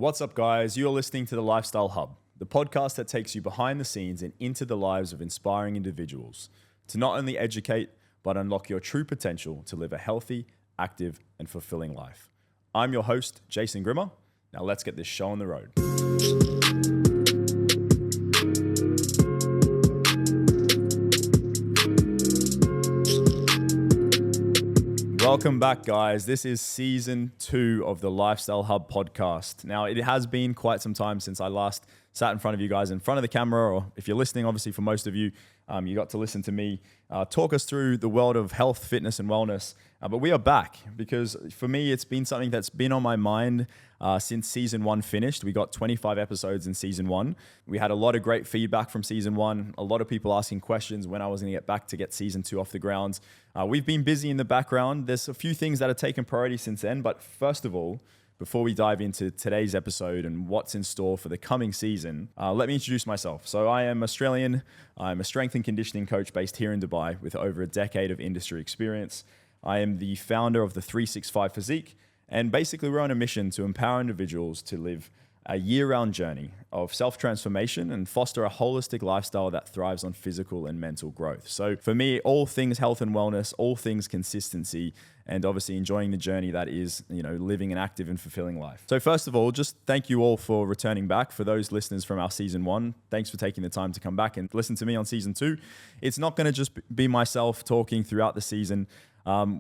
What's up, guys? You're listening to The Lifestyle Hub, the podcast that takes you behind the scenes and into the lives of inspiring individuals to not only educate, but unlock your true potential to live a healthy, active, and fulfilling life. I'm your host, Jason Grima. Now let's get this show on the road. Welcome back, guys. This is season 2 of the Lifestyle Hub podcast. Now, it has been quite some time since I last sat in front of you guys in front of the camera, or if you're listening, obviously for most of you, you got to listen to me talk us through the world of health, fitness, and wellness. But we are back because for me, it's been something that's been on my mind since season 1 finished. We got 25 episodes in season 1. We had a lot of great feedback from season 1. A lot of people asking questions when I was going to get back to get season 2 off the ground. We've been busy in the background. There's a few things that have taken priority since then. But first of all, before we dive into today's episode and what's in store for the coming season, let me introduce myself. So I am Australian. I'm a strength and conditioning coach based here in Dubai with over a decade of industry experience. I am the founder of the 365 Physique. And basically, we're on a mission to empower individuals to live a year-round journey of self-transformation and foster a holistic lifestyle that thrives on physical and mental growth. So for me, all things health and wellness, all things consistency, and obviously enjoying the journey that is, living an active and fulfilling life. So first of all, just thank you all for returning back. For those listeners from our season 1, thanks for taking the time to come back and listen to me on season 2. It's not going to just be myself talking throughout the season.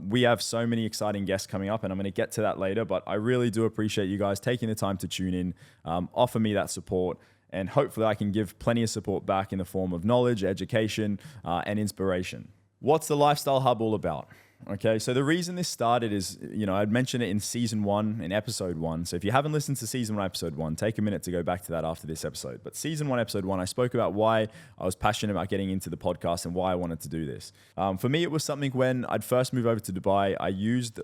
We have so many exciting guests coming up, and I'm going to get to that later, but I really do appreciate you guys taking the time to tune in, offer me that support, and hopefully I can give plenty of support back in the form of knowledge, education, and inspiration. What's the Lifestyle Hub all about? Okay, so the reason this started is, I'd mentioned it in season 1, in episode 1. So if you haven't listened to season 1, episode 1, take a minute to go back to that after this episode. But season 1, episode 1, I spoke about why I was passionate about getting into the podcast and why I wanted to do this. For me, it was something when I'd first moved over to Dubai, I used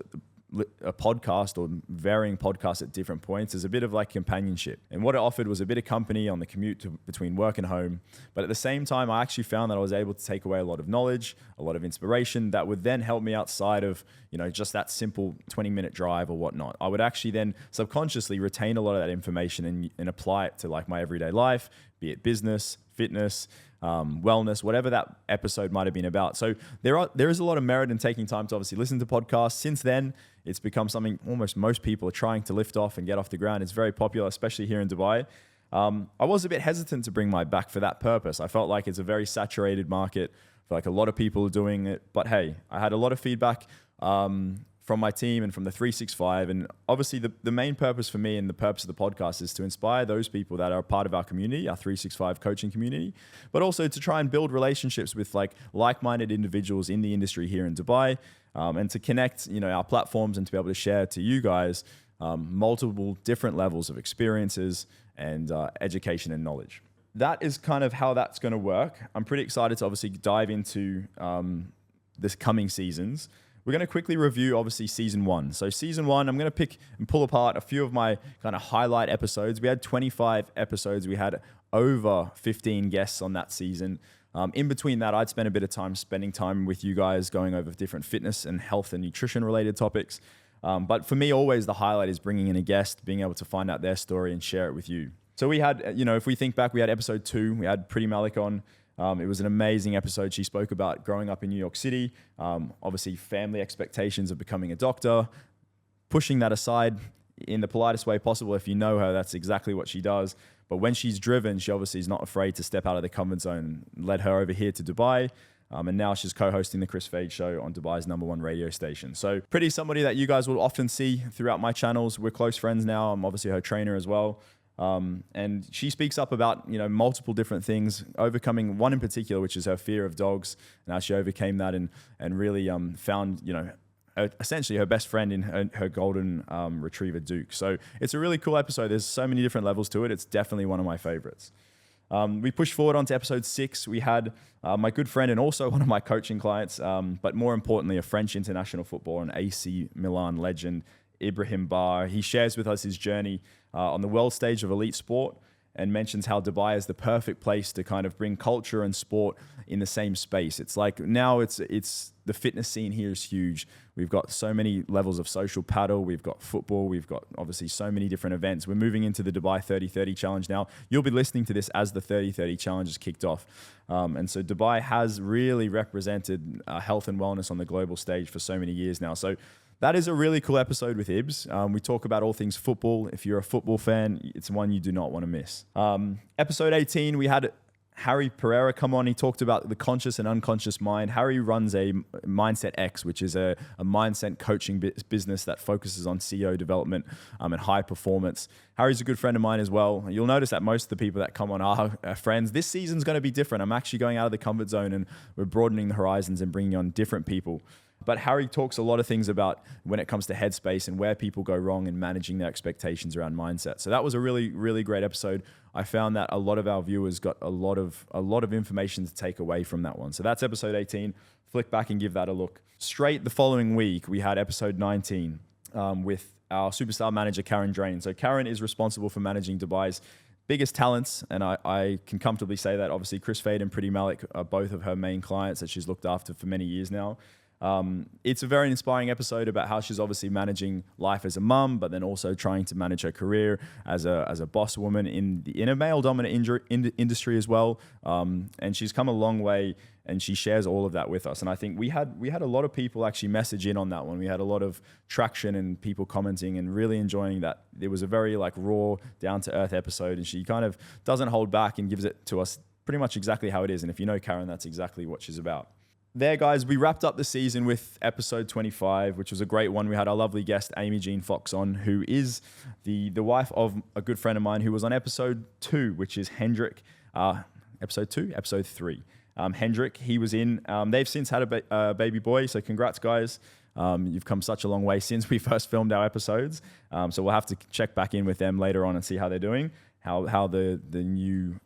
a podcast or varying podcasts at different points as a bit of like companionship. And what it offered was a bit of company on the commute between work and home. But at the same time, I actually found that I was able to take away a lot of knowledge, a lot of inspiration that would then help me outside of, just that simple 20-minute drive or whatnot. I would actually then subconsciously retain a lot of that information and apply it to like my everyday life, be it business, fitness, wellness, whatever that episode might have been about. So there is a lot of merit in taking time to obviously listen to podcasts. Since then, it's become something almost most people are trying to lift off and get off the ground. It's very popular, especially here in Dubai. I was a bit hesitant to bring my back for that purpose. I felt like it's a very saturated market. I feel like a lot of people are doing it. But hey, I had a lot of feedback from my team and from the 365. And obviously the main purpose for me and the purpose of the podcast is to inspire those people that are part of our community, our 365 coaching community, but also to try and build relationships with like-minded individuals in the industry here in Dubai, and to connect, our platforms and to be able to share to you guys multiple different levels of experiences and education and knowledge. That is kind of how that's going to work. I'm pretty excited to obviously dive into this coming seasons. We're going to quickly review, obviously, season 1. So season 1, I'm going to pick and pull apart a few of my kind of highlight episodes. We had 25 episodes. We had over 15 guests on that season. In between that, I'd spend a bit of time spending time with you guys going over different fitness and health and nutrition related topics. But for me, always the highlight is bringing in a guest, being able to find out their story and share it with you. So we had, if we think back, we had episode 2. We had Pretty Malik on. It was an amazing episode. She spoke about growing up in New York City, obviously family expectations of becoming a doctor, pushing that aside in the politest way possible. If you know her, that's exactly what she does. But when she's driven, she obviously is not afraid to step out of the comfort zone. Led her over here to Dubai, and now she's co-hosting the Chris Fade Show on Dubai's #1 radio station. So pretty somebody that you guys will often see throughout my channels. We're close friends now. I'm obviously her trainer as well. And she speaks up about, multiple different things, overcoming one in particular, which is her fear of dogs, and how she overcame that and really found, essentially her best friend in her golden retriever, Duke. So it's a really cool episode. There's so many different levels to it. It's definitely one of my favorites. We pushed forward onto episode 6. We had my good friend and also one of my coaching clients, but more importantly, a French international footballer and AC Milan legend, Ibrahim Bar. He shares with us his journey on the world stage of elite sport and mentions how Dubai is the perfect place to kind of bring culture and sport in the same space. It's like now it's the fitness scene here is huge. We've got so many levels of social paddle. We've got football. We've got obviously so many different events. We're moving into the Dubai 30-30 challenge now. You'll be listening to this as the 30-30 challenge is kicked off. And so Dubai has really represented health and wellness on the global stage for so many years now. So that is a really cool episode with Ibs. We talk about all things football. If you're a football fan, it's one you do not want to miss. Episode 18, we had Harry Pereira come on. He talked about the conscious and unconscious mind. Harry runs a Mindset X, which is a mindset coaching business that focuses on CEO development and high performance. Harry's a good friend of mine as well. You'll notice that most of the people that come on are friends. This season's going to be different. I'm actually going out of the comfort zone and we're broadening the horizons and bringing on different people. But Harry talks a lot of things about when it comes to headspace and where people go wrong in managing their expectations around mindset. So that was a really, really great episode. I found that a lot of our viewers got a lot of information to take away from that one. So that's episode 18. Flick back and give that a look. Straight the following week, we had episode 19 with our superstar manager, Karen Drain. So Karen is responsible for managing Dubai's biggest talents, and I can comfortably say that. Obviously, Chris Fade and Pretty Malik are both of her main clients that she's looked after for many years now. It's a very inspiring episode about how she's obviously managing life as a mum, but then also trying to manage her career as a boss woman in a male-dominant industry as well. And she's come a long way, and she shares all of that with us. And I think we had a lot of people actually message in on that one. We had a lot of traction and people commenting and really enjoying that. It was a very raw, down-to-earth episode, and she kind of doesn't hold back and gives it to us pretty much exactly how it is. And if you know Karen, that's exactly what she's about. There, guys, we wrapped up the season with episode 25, which was a great one. We had our lovely guest, Amy Jean Fox, on, who is the wife of a good friend of mine who was on episode 2, which is Hendrik. Episode 2? Episode 3. Hendrik, he was in. They've since had a baby boy, so congrats, guys. You've come such a long way since we first filmed our episodes. So we'll have to check back in with them later on and see how they're doing, how the new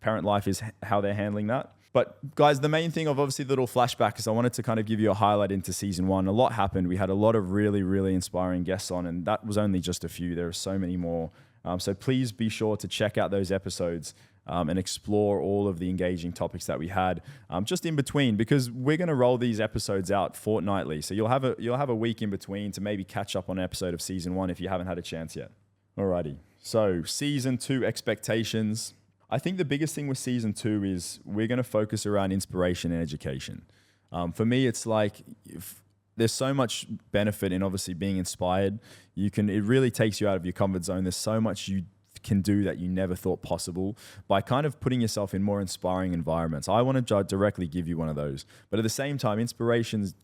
parent life is, how they're handling that. But guys, the main thing of obviously the little flashback is I wanted to kind of give you a highlight into season 1. A lot happened. We had a lot of really, really inspiring guests on, and that was only just a few. There are so many more. So please be sure to check out those episodes and explore all of the engaging topics that we had just in between, because we're going to roll these episodes out fortnightly. So you'll have a week in between to maybe catch up on an episode of season 1 if you haven't had a chance yet. Alrighty. So season 2 expectations. I think the biggest thing with season 2 is we're going to focus around inspiration and education. For me, it's there's so much benefit in obviously being inspired. It really takes you out of your comfort zone. There's so much you can do that you never thought possible by kind of putting yourself in more inspiring environments. I want to directly give you one of those. But at the same time, inspiration's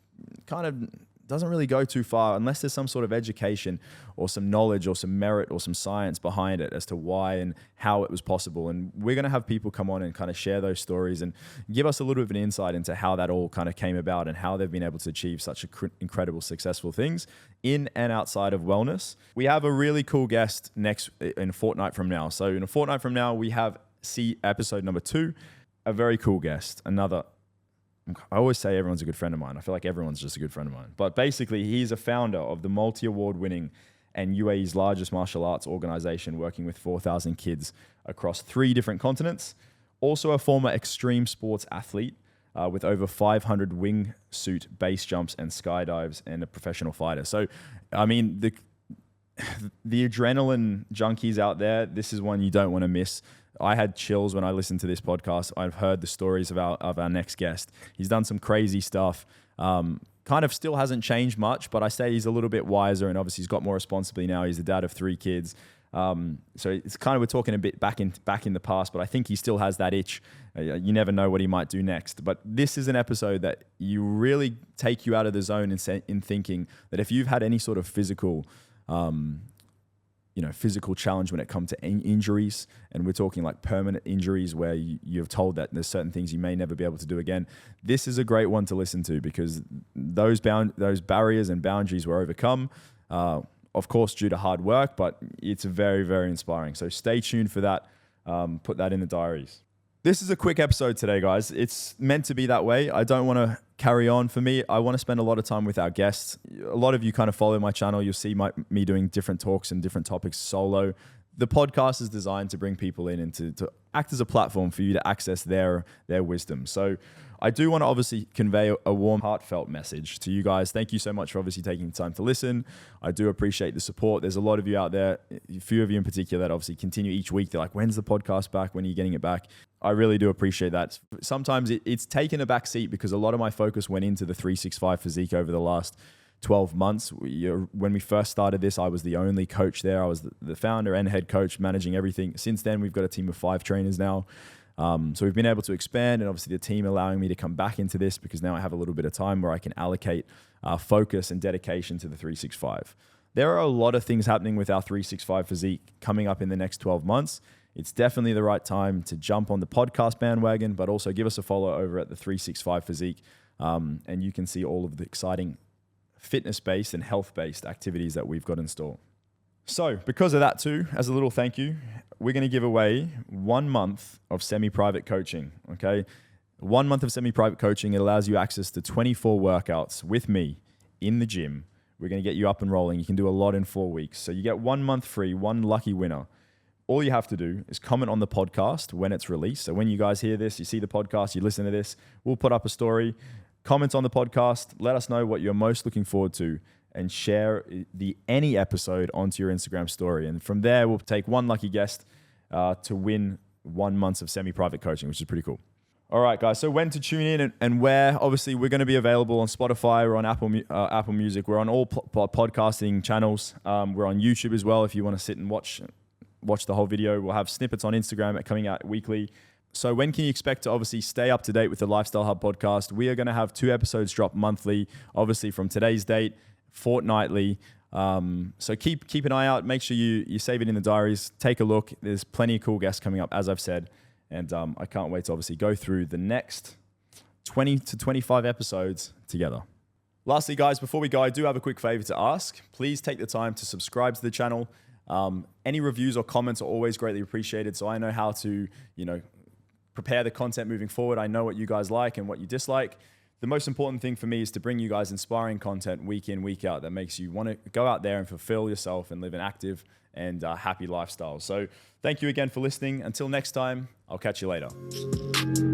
kind of doesn't really go too far unless there's some sort of education or some knowledge or some merit or some science behind it as to why and how it was possible. And we're going to have people come on and kind of share those stories and give us a little bit of an insight into how that all kind of came about and how they've been able to achieve such incredible, successful things in and outside of wellness. We have a really cool guest in a fortnight from now. So in a fortnight from now, we have episode number 2, a very cool guest, I always say everyone's a good friend of mine. I feel like everyone's just a good friend of mine. But basically, he's a founder of the multi-award winning and UAE's largest martial arts organization, working with 4,000 kids across 3 different continents. Also a former extreme sports athlete with over 500 wingsuit base jumps and skydives, and a professional fighter. So, I mean, the adrenaline junkies out there, this is one you don't want to miss. I had chills when I listened to this podcast. I've heard the stories of our next guest. He's done some crazy stuff. Kind of still hasn't changed much, but I say he's a little bit wiser, and obviously he's got more responsibility now. He's the dad of 3 kids. So it's kind of, we're talking a bit back in the past, but I think he still has that itch. You never know what he might do next. But this is an episode that you really take you out of the zone in thinking that if you've had any sort of physical challenge when it comes to injuries, and we're talking like permanent injuries where you're told that there's certain things you may never be able to do again, this is a great one to listen to, because those barriers and boundaries were overcome, of course, due to hard work, but it's very, very inspiring. So stay tuned for that. Put that in the diaries. This is a quick episode today, guys. It's meant to be that way. I don't want to carry on. For me, I want to spend a lot of time with our guests. A lot of you kind of follow my channel. You'll see me doing different talks and different topics solo. the podcast is designed to bring people in and to act as a platform for you to access their wisdom. So I do want to obviously convey a warm, heartfelt message to you guys. Thank you so much for obviously taking the time to listen. I do appreciate the support. There's a lot of you out there, a few of you in particular, that obviously continue each week. They're like, when's the podcast back? When are you getting it back? I really do appreciate that. Sometimes it's taken a back seat because a lot of my focus went into the 365 physique over the last 12 months. When we first started this, I was the only coach there. I was the founder and head coach, managing everything. Since then, we've got a team of 5 trainers now. So we've been able to expand, and obviously the team allowing me to come back into this because now I have a little bit of time where I can allocate focus and dedication to the 365. There are a lot of things happening with our 365 physique coming up in the next 12 months. It's definitely the right time to jump on the podcast bandwagon, but also give us a follow over at the 365 physique. And you can see all of the exciting fitness-based and health-based activities that we've got in store. So because of that too, as a little thank you, we're going to give away 1 month of semi-private coaching, okay? 1 month of semi-private coaching. It allows you access to 24 workouts with me in the gym. We're going to get you up and rolling. You can do a lot in 4 weeks. So you get 1 month free, one lucky winner. All you have to do is comment on the podcast when it's released. So when you guys hear this, you see the podcast, you listen to this, we'll put up a story. Comment on the podcast. Let us know what you're most looking forward to, and share any episode onto your Instagram story. And from there, we'll take one lucky guest to win 1 month of semi-private coaching, which is pretty cool. All right, guys. So when to tune in and where? Obviously, we're going to be available on Spotify. We're on Apple Music. We're on all podcasting channels. We're on YouTube as well if you want to sit and watch the whole video. We'll have snippets on Instagram coming out weekly. So when can you expect to obviously stay up to date with the Lifestyle Hub podcast? We are going to have 2 episodes drop monthly, obviously from today's date, fortnightly. So keep an eye out. Make sure you save it in the diaries. Take a look. There's plenty of cool guests coming up, as I've said. And I can't wait to obviously go through the next 20 to 25 episodes together. Lastly, guys, before we go, I do have a quick favor to ask. Please take the time to subscribe to the channel. Any reviews or comments are always greatly appreciated, so I know how to, prepare the content moving forward. I know what you guys like and what you dislike. The most important thing for me is to bring you guys inspiring content week in, week out that makes you want to go out there and fulfill yourself and live an active and happy lifestyle. So thank you again for listening. Until next time, I'll catch you later.